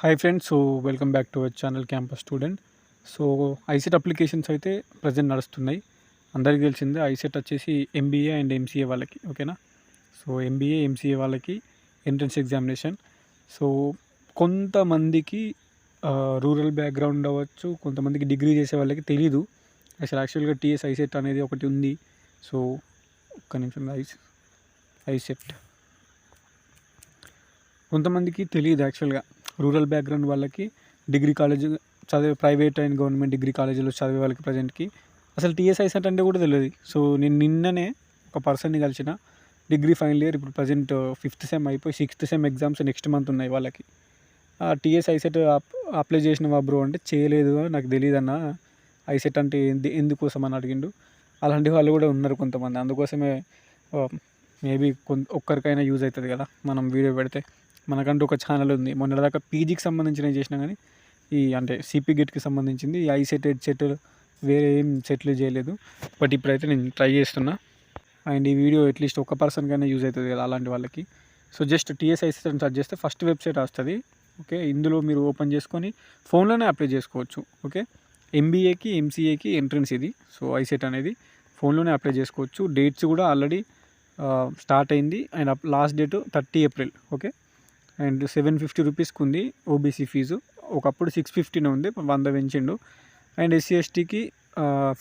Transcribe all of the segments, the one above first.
Hi friends. Welcome back to our channel campus student. So ICET applications అయితే present నడుస్తున్నాయి. అందరికీ తెలిసిందే ICET వచ్చేసి ఎంబీఏ అండ్ ఎంసీఏ వాళ్ళకి, ఓకేనా. సో ఎంబీఏ ఎంసీఏ వాళ్ళకి ఎంట్రన్స్ ఎగ్జామినేషన్. సో కొంతమందికి రూరల్ బ్యాక్గ్రౌండ్ అవ్వచ్చు, కొంతమందికి డిగ్రీ చేసే వాళ్ళకి తెలీదు అసలు యాక్చువల్గా టీఎస్ ఐసెట్ అనేది ఒకటి ఉంది. సో ఒక్క నిమిషం, ఐసెట్ కొంతమందికి తెలియదు యాక్చువల్గా. రూరల్ బ్యాక్గ్రౌండ్ వాళ్ళకి, డిగ్రీ కాలేజ్ చదివే ప్రైవేట్ అండ్ గవర్నమెంట్ డిగ్రీ కాలేజీలో చదివే వాళ్ళకి ప్రజెంట్కి అసలు టీఎస్ ఐసెట్ అంటే కూడా తెలియదు. సో నేను నిన్ననే ఒక పర్సన్ని కలిసిన, డిగ్రీ ఫైనల్ ఇయర్, ఇప్పుడు ప్రజెంట్ 5th సెమ్ అయిపోయి 6th sem exams next month ఉన్నాయి వాళ్ళకి. టీఎస్ ఐసెట్ అప్లై చేసినవా బ్రో అంటే చేయలేదు, నాకు తెలియదు అన్న ఐసెట్ అంటే ఎందుకోసం అని అడిగిండు. అలాంటి వాళ్ళు కూడా ఉన్నారు కొంతమంది. అందుకోసమే మేబీ ఒక్కరికైనా యూజ్ అవుతుంది కదా మనం వీడియో పెడితే. మనకంటూ ఒక ఛానల్ ఉంది. మొన్నటిదాకా పీజీకి సంబంధించినవి చేసినా కానీ ఈ అంటే సిపి గెట్కి సంబంధించింది ఈ ఐసెట్ సెట్ వేరే ఏం సెట్లు చేయలేదు. బట్ ఇప్పుడైతే నేను ట్రై చేస్తున్నా. అండ్ ఈ వీడియో అట్లీస్ట్ ఒక పర్సన్కైనా యూజ్ అవుతుంది కదా అలాంటి వాళ్ళకి. సో జస్ట్ టీఎస్ ఐసెట్ అని సెర్చ్ చేస్తే ఫస్ట్ వెబ్సైట్ వస్తుంది. ఓకే, ఇందులో మీరు ఓపెన్ చేసుకొని ఫోన్లోనే అప్లై చేసుకోవచ్చు. ఓకే, ఎంబీఏకి ఎంసీఏకి ఎంట్రన్స్ ఇది. సో ఐసెట్ అనేది ఫోన్లోనే అప్లై చేసుకోవచ్చు. డేట్స్ కూడా ఆల్రెడీ స్టార్ట్ అయింది. And last date 30 April. Okay, and 750 రూపీస్కి ఉంది ఓబీసీ ఫీజు. ఒకప్పుడు 650 ఉంది, 100 పెంచిండు. అండ్ ఎస్సీ ఎస్టీకి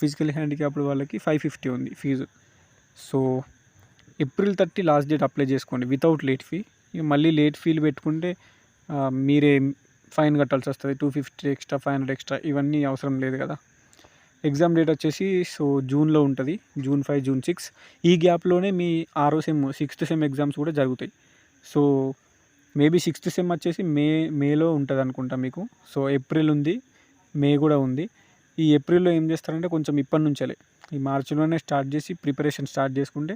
ఫిజికల్ హ్యాండిక్యాప్డ్ వాళ్ళకి 550 ఉంది fee. So April 30 last date apply చేసుకోండి వితౌట్ లేట్ ఫీ. ఇక మళ్ళీ లేట్ ఫీలు పెట్టుకుంటే మీరే ఫైన్ కట్టాల్సి వస్తుంది, 250 ఎక్స్ట్రా, 500 ఎక్స్ట్రా. ఇవన్నీ అవసరం లేదు కదా. ఎగ్జామ్ డేట్ వచ్చేసి సో జూన్లో ఉంటుంది, June 5, June 6. ఈ గ్యాప్లోనే మీ 6వ సెమ్ 6th సెమ్ ఎగ్జామ్స్ కూడా జరుగుతాయి. సో మేబీ 6th సెమ్ వచ్చేసి మేలో ఉంటుంది అనుకుంటా మీకు. సో ఏప్రిల్ ఉంది, మే కూడా ఉంది. ఈ ఏప్రిల్లో ఏం చేస్తారంటే కొంచెం ఇప్పటి నుంచే ఈ మార్చిలోనే స్టార్ట్ చేసి ప్రిపరేషన్ స్టార్ట్ చేసుకుంటే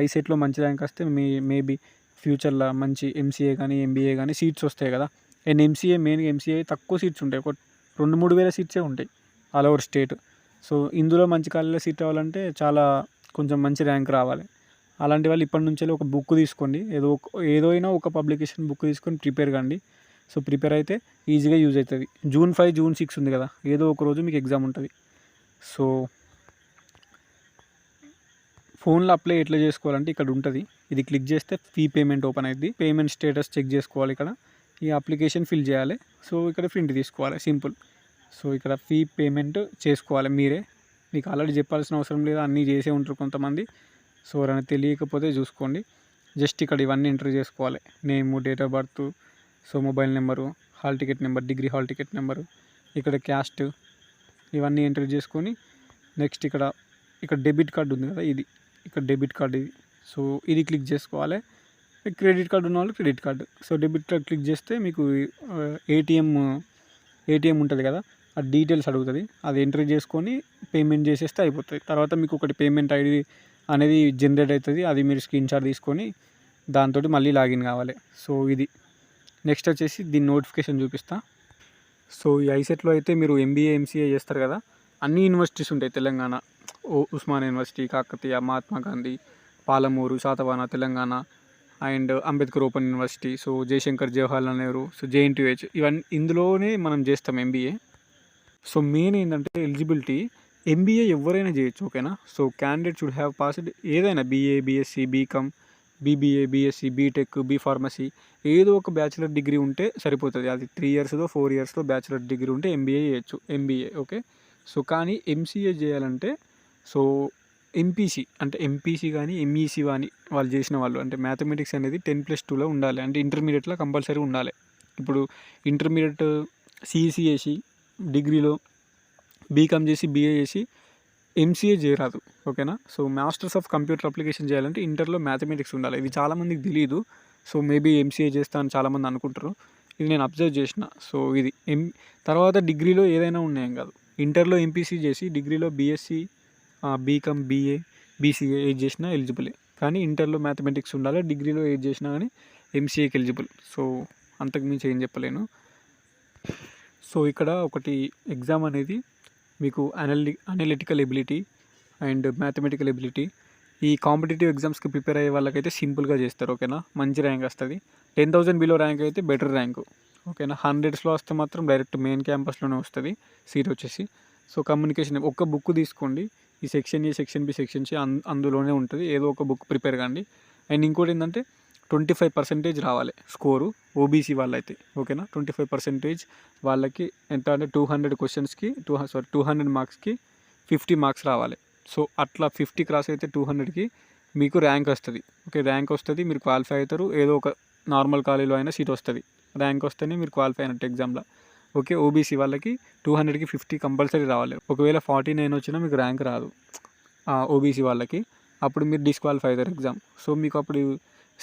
ఐసెట్లో మంచి ర్యాంక్ వస్తే మేబీ ఫ్యూచర్లో మంచి ఎంసీఏ కానీ ఎంబీఏ కానీ సీట్స్ వస్తాయి కదా. అండ్ మెయిన్గా ఎంసీఏ తక్కువ సీట్స్ ఉంటాయి, ఒక 2-3 వేల సీట్సే ఉంటాయి ఆల్ ఓవర్ స్టేట్. సో ఇందులో మంచి కాలేజీలో సీట్ రావాలంటే చాలా కొంచెం మంచి ర్యాంక్ రావాలి. అలాంటి వాళ్ళు ఇప్పటి నుంచే ఒక బుక్ తీసుకోండి, ఏదైనా ఒక పబ్లికేషన్ బుక్ తీసుకొని ప్రిపేర్ కండి. సో ప్రిపేర్ అయితే ఈజీగా యూజ్ అవుతుంది. June 5, June 6 ఉంది కదా, ఏదో ఒక రోజు మీకు ఎగ్జామ్ ఉంటుంది. సో ఫోన్లో అప్లై ఎట్లా చేసుకోవాలంటే ఇక్కడ ఉంటుంది, ఇది క్లిక్ చేస్తే ఫీ పేమెంట్ ఓపెన్ అవుతుంది. పేమెంట్ స్టేటస్ చెక్ చేసుకోవాలి, ఇక్కడ ఈ అప్లికేషన్ ఫిల్ చేయాలి. సో ఇక్కడ ప్రింట్ తీసుకోవాలి, సింపుల్. సో ఇక్కడ ఫీ పేమెంట్ చేసుకోవాలి మీరే, మీకు ఆల్రెడీ చెప్పాల్సిన అవసరం లేదు, అన్నీ చేసే ఉంటారు కొంతమంది. సో ఎవరైనా తెలియకపోతే చూసుకోండి. జస్ట్ ఇక్కడ ఇవన్నీ ఎంటర్ చేసుకోవాలి, name, date of birth, so mobile number, hall ticket number, degree hall ticket number, ఇక్కడ క్యాస్ట్, ఇవన్నీ ఎంటర్ చేసుకొని నెక్స్ట్ ఇక్కడ డెబిట్ కార్డు ఉంది కదా, ఇది ఇక్కడ డెబిట్ కార్డు ఇది. సో ఇది క్లిక్ చేసుకోవాలి. క్రెడిట్ కార్డు ఉన్న వాళ్ళు credit card. So debit card click చేస్తే మీకు ఏటీఎం ఉంటుంది కదా, ఆ డీటెయిల్స్ అడుగుతుంది, అది ఎంటర్ చేసుకొని పేమెంట్ చేసేస్తే అయిపోతుంది. తర్వాత మీకు ఒకటి పేమెంట్ ఐడి అనేది జనరేట్ అవుతుంది, అది మీరు స్క్రీన్ షాట్ తీసుకొని దాంతో మళ్ళీ లాగిన్ కావాలి. సో ఇది నెక్స్ట్ వచ్చేసి దీని నోటిఫికేషన్ చూపిస్తా. సో ఈ ఐసెట్లో అయితే మీరు ఎంబీఏ ఎంసీఏ చేస్తారు కదా, అన్ని యూనివర్సిటీస్ ఉంటాయి Telangana. Osmania university, Kakatiya, Mahatma Gandhi, Palamuru, Satavahana Telangana, and Ambedkar open university, so Jayashankar, Jawaharlal Nehru, so JNTUH, ఇవన్నీ ఇందులోనే మనం చేస్తాం ఎంబీఏ. సో మెయిన్ ఏంటంటే ఎలిజిబిలిటీ, ఎంబీఏ ఎవరైనా చేయొచ్చు, ఓకేనా. So candidate should have passed ఏదైనా BA, BSc, BCom, BBA, BSc, BTech, B Pharmacy, ఏదో ఒక బ్యాచిలర్ డిగ్రీ ఉంటే సరిపోతుంది. అది 3 ఇయర్స్లో 4 ఇయర్స్లో బ్యాచిలర్ డిగ్రీ ఉంటే ఎంబీఏ చేయొచ్చు, ఎంబీఏ. ఓకే, సో కానీ ఎంసీఏ చేయాలంటే సో ఎంపీసీ అంటే ఎంపీసీ కానీ ఎంఈసీ కానీ వాళ్ళు చేసిన వాళ్ళు అంటే మ్యాథమెటిక్స్ అనేది 10+2లో ఉండాలి, అంటే ఇంటర్మీడియట్లో కంపల్సరీ ఉండాలి. ఇప్పుడు ఇంటర్మీడియట్ సిఈసీ చేసి డిగ్రీలో బీకామ్ చేసి బీఏ చేసి ఎంసీఏ చేయరాదు, ఓకేనా. So masters of computer application చేయాలంటే ఇంటర్లో మ్యాథమెటిక్స్ ఉండాలి. ఇది చాలామందికి తెలియదు. సో మేబీ ఎంసీఏ చేస్తా అని చాలామంది అనుకుంటారు, ఇది నేను అబ్జర్వ్ చేసిన. సో ఇది తర్వాత డిగ్రీలో ఏదైనా ఉన్నాయేం కాదు, ఇంటర్లో ఎంపీసీ చేసి డిగ్రీలో బీఎస్సీ, బీకామ్, బీఏ, బీసీఏ ఏది చేసినా ఎలిజిబులే. కానీ ఇంటర్లో మ్యాథమెటిక్స్ ఉండాలి, డిగ్రీలో ఏది చేసినా కానీ ఎంసీఏకి ఎలిజిబుల్. సో అంతకుమించి ఏం చెప్పలేను. సో ఇక్కడ ఒకటి ఎగ్జామ్ అనేది మీకు analytical ability and mathematical ability, ఈ కాంపిటేటివ్ ఎగ్జామ్స్కి ప్రిపేర్ అయ్యే వాళ్ళకైతే సింపుల్గా చేస్తారు, ఓకేనా. మంచి ర్యాంక్ వస్తుంది. 10,000 బిలో ర్యాంక్ అయితే బెటర్ ర్యాంకు, ఓకేనా. హండ్రెడ్స్లో వస్తే మాత్రం డైరెక్ట్ మెయిన్ క్యాంపస్లోనే వస్తుంది సీట్ వచ్చేసి. సో కమ్యూనికేషన్ ఒక్క బుక్ తీసుకోండి, ఈ section A, section B, section C అందులోనే ఉంటుంది. ఏదో ఒక బుక్ ప్రిపేర్ కండి. అండ్ ఇంకోటి ఏంటంటే 25% రావాలి స్కోరు ఓబీసీ వాళ్ళైతే, ఓకేనా. 25% వాళ్ళకి ఎంత అంటే 200 క్వశ్చన్స్కి 200 మార్క్స్కి 50 మార్క్స్ రావాలి. సో అట్లా 50 క్రాస్ అయితే 200కి మీకు ర్యాంక్ వస్తుంది. ఓకే, ర్యాంక్ వస్తుంది, మీరు క్వాలిఫై అవుతారు. ఏదో ఒక నార్మల్ కాలేజీలో అయినా సీట్ వస్తుంది. ర్యాంక్ వస్తేనే మీరు క్వాలిఫై అయినట్టు ఎగ్జామ్లో. ఓకే, ఓబీసీ వాళ్ళకి 200కి 50 కంపల్సరీ రావాలి. ఒకవేళ 49 వచ్చినా మీకు ర్యాంక్ రాదు ఓబీసీ వాళ్ళకి, అప్పుడు మీరు డిస్క్వాలిఫై అవుతారు ఎగ్జామ్. సో మీకు అప్పుడు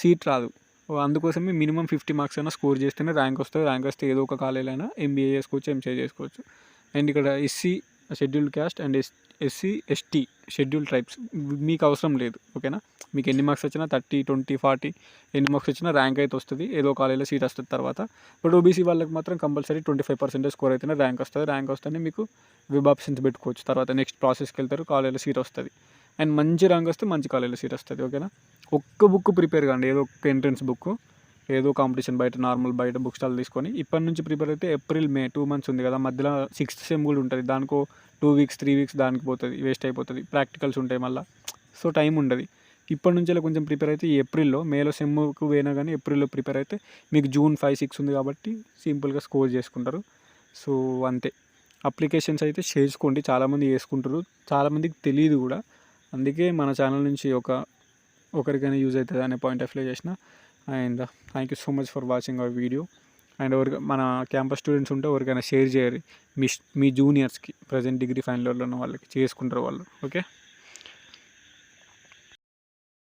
సీట్ రాదు. అందుకోసమే మినిమం 50 మార్క్స్ అయినా స్కోర్ చేస్తేనే ర్యాంక్ వస్తుంది. ర్యాంక్ వస్తే ఏదో ఒక కాలేజీలో అయినా ఎంబీఏ చేసుకోవచ్చు, ఎంసీఏ చేసుకోవచ్చు. అండ్ ఇక్కడ SC scheduled caste and SC ST schedule tribes మీకు అవసరం లేదు, ఓకేనా. మీకు ఎన్ని మార్క్స్ వచ్చినా 30, 20, 40 ఎన్ని మార్క్స్ వచ్చినా ర్యాంక్ అయితే వస్తుంది, ఏదో కాలేజీలో సీట్ వస్తుంది తర్వాత. బట్ ఓబీసీ వాళ్ళకి మాత్రం కంపల్సరీ 25% స్కోర్ అయితేనే ర్యాంక్ వస్తుంది. ర్యాంక్ వస్తేనే మీకు వెబ్ ఆప్షన్స్ పెట్టుకోవచ్చు. తర్వాత నెక్స్ట్ ప్రాసెస్కి వెళ్తారు, కాలేజీలో సీట్ వస్తుంది. అండ్ మంచి ర్యాంక్ వస్తే మంచి కాలేజీలో సీట్ వస్తుంది, ఓకేనా. ఒక్క బుక్ ప్రిపేర్ కాండి, ఏదో ఒక ఎంట్రన్స్ బుక్, ఏదో కాంపిటీషన్ బయట నార్మల్ బయట బుక్ స్టాల్ తీసుకొని ఇప్పటి నుంచి ప్రిపేర్ అయితే ఏప్రిల్ మే 2 months ఉంది కదా, మధ్యలో 6th సెమ్ కూడా ఉంటుంది. దానికో 2 weeks 3 weeks దానికి పోతుంది, వేస్ట్ అయిపోతుంది. ప్రాక్టికల్స్ ఉంటాయి మళ్ళీ, సో టైం ఉండదు. ఇప్పటి నుంచి కొంచెం ప్రిపేర్ అయితే ఏప్రిల్లో, మేలో సెమ్కు పోయినా కానీ ఏప్రిల్లో ప్రిపేర్ అయితే మీకు జూన్ 5, 6 ఉంది కాబట్టి సింపుల్గా స్కోర్ చేసుకుంటారు. సో అంతే. అప్లికేషన్స్ అయితే చేసుకోండి, చాలామంది చేసుకుంటారు, చాలామందికి తెలియదు కూడా. అందుకే మన ఛానల్ నుంచి ఒకరికైనా యూజ్ అవుతుంది అనే పాయింట్ ఆఫ్ వ్యూ చేసిన. And thank you so much for watching our video. And మన క్యాంపస్ స్టూడెంట్స్ ఉంటే ఎవరికైనా షేర్ చేయాలి మీ జూనియర్స్కి, ప్రజెంట్ డిగ్రీ ఫైనల్ ఇయర్లో ఉన్న వాళ్ళకి, చేసుకుంటారు వాళ్ళు. ఓకే.